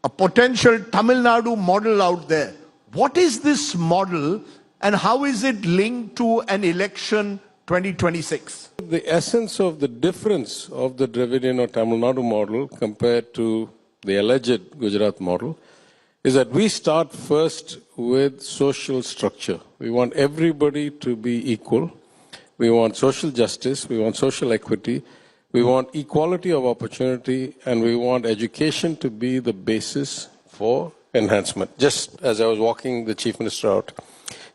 a potential Tamil Nadu model out there. What is this model and how is it linked to an election 2026? The essence of the difference of the Dravidian or Tamil Nadu model compared to the alleged Gujarat model is that we start first with social structure. We want everybody to be equal. We want social justice. We want social equity. We want equality of opportunity, and we want education to be the basis for enhancement. Just as I was walking the Chief Minister out,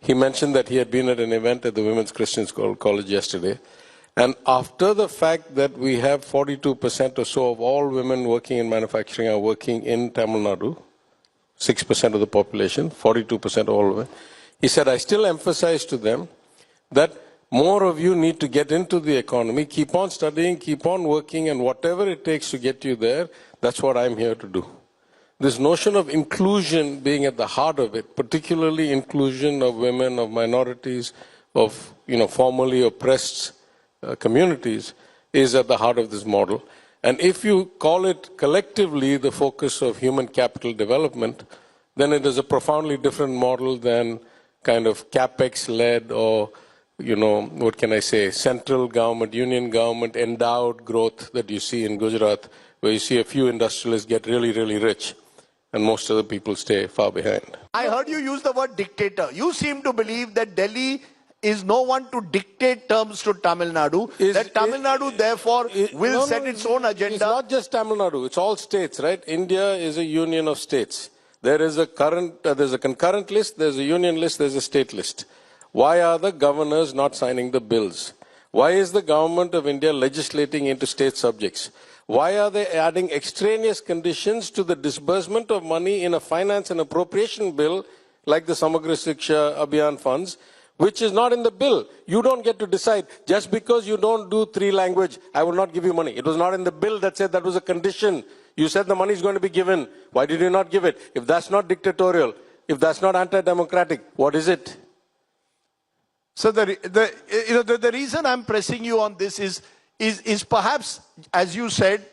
he mentioned that he had been at an event at the Women's Christian College yesterday. And after the fact that we have 42% or so of all women working in manufacturing are working in Tamil Nadu, 6% of the population, 42% of all women, he said, I still emphasize to them that more of you need to get into the economy, keep on studying, keep on working, and whatever it takes to get you there, that's what I'm here to do. This notion of inclusion being at the heart of it, particularly inclusion of women, of minorities, of formerly oppressed communities, is at the heart of this model. And if you call it collectively the focus of human capital development, then it is a profoundly different model than kind of capex-led or what can I say, central government, union government endowed growth that you see in Gujarat, where you see a few industrialists get really, really rich and most of the people stay far behind. I heard you use the word dictator. You seem to believe that Delhi is no one to dictate terms to Tamil Nadu, that Tamil Nadu therefore will set its own agenda. It's not just Tamil Nadu, it's all states, right? India is a union of states. There is a there's a concurrent list, there's a union list, there's a state list. Why are the governors not signing the bills? Why is the government of India legislating into state subjects? Why are they adding extraneous conditions to the disbursement of money in a finance and appropriation bill like the Samagra Shiksha Abhiyan funds, which is not in the bill? You don't get to decide. Just because you don't do 3 language, I will not give you money. It was not in the bill that said that was a condition. You said the money is going to be given. Why did you not give it? If that's not dictatorial, if that's not anti-democratic, what is it? So the reason I'm pressing you on this is perhaps, as you said,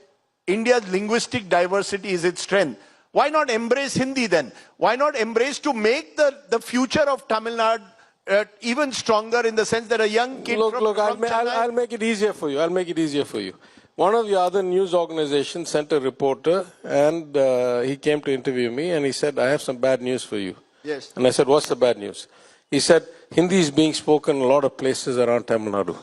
India's linguistic diversity is its strength. Why not embrace Hindi then? Why not embrace to make the future of Tamil Nadu even stronger in the sense that a young kid I'll make it easier for you. I'll make it easier for you. One of the other news organizations sent a reporter and he came to interview me and he said, I have some bad news for you. Yes. And I said, what's the bad news? He said, Hindi is being spoken in a lot of places around Tamil Nadu.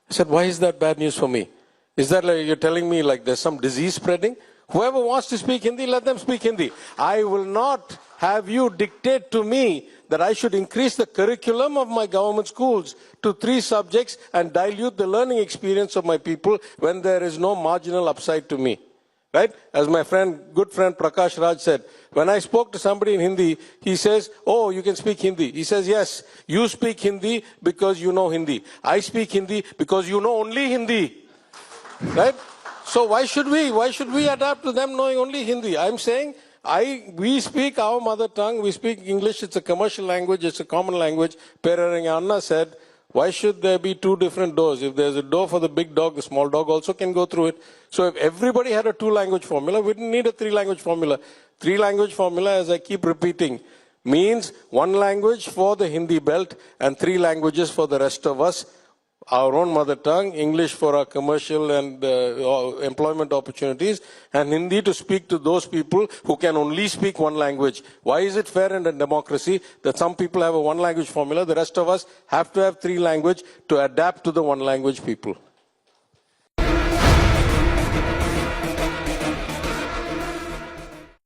I said, why is that bad news for me? Is that like you're telling me like there's some disease spreading? Whoever wants to speak Hindi, let them speak Hindi. I will not have you dictate to me that I should increase the curriculum of my government schools to 3 subjects and dilute the learning experience of my people when there is no marginal upside to me. Right? As my good friend Prakash Raj said, when I spoke to somebody in Hindi, he says, oh, you can speak Hindi. He says, yes, you speak Hindi because you know Hindi. I speak Hindi because you know only Hindi. Right? So why should we adapt to them knowing only Hindi? I'm saying, we speak our mother tongue, we speak English, it's a commercial language, it's a common language. Peraranga Anna said, why should there be 2 different doors? If there's a door for the big dog, the small dog also can go through it. So if everybody had a 2-language formula, we didn't need a 3-language formula. 3-language formula, as I keep repeating, means 1 language for the Hindi belt and 3 languages for the rest of us. Our own mother tongue, English for our commercial and employment opportunities, and Hindi to speak to those people who can only speak 1 language. Why is it fair in a democracy that some people have a 1-language formula, the rest of us have to have 3 language to adapt to the 1-language people?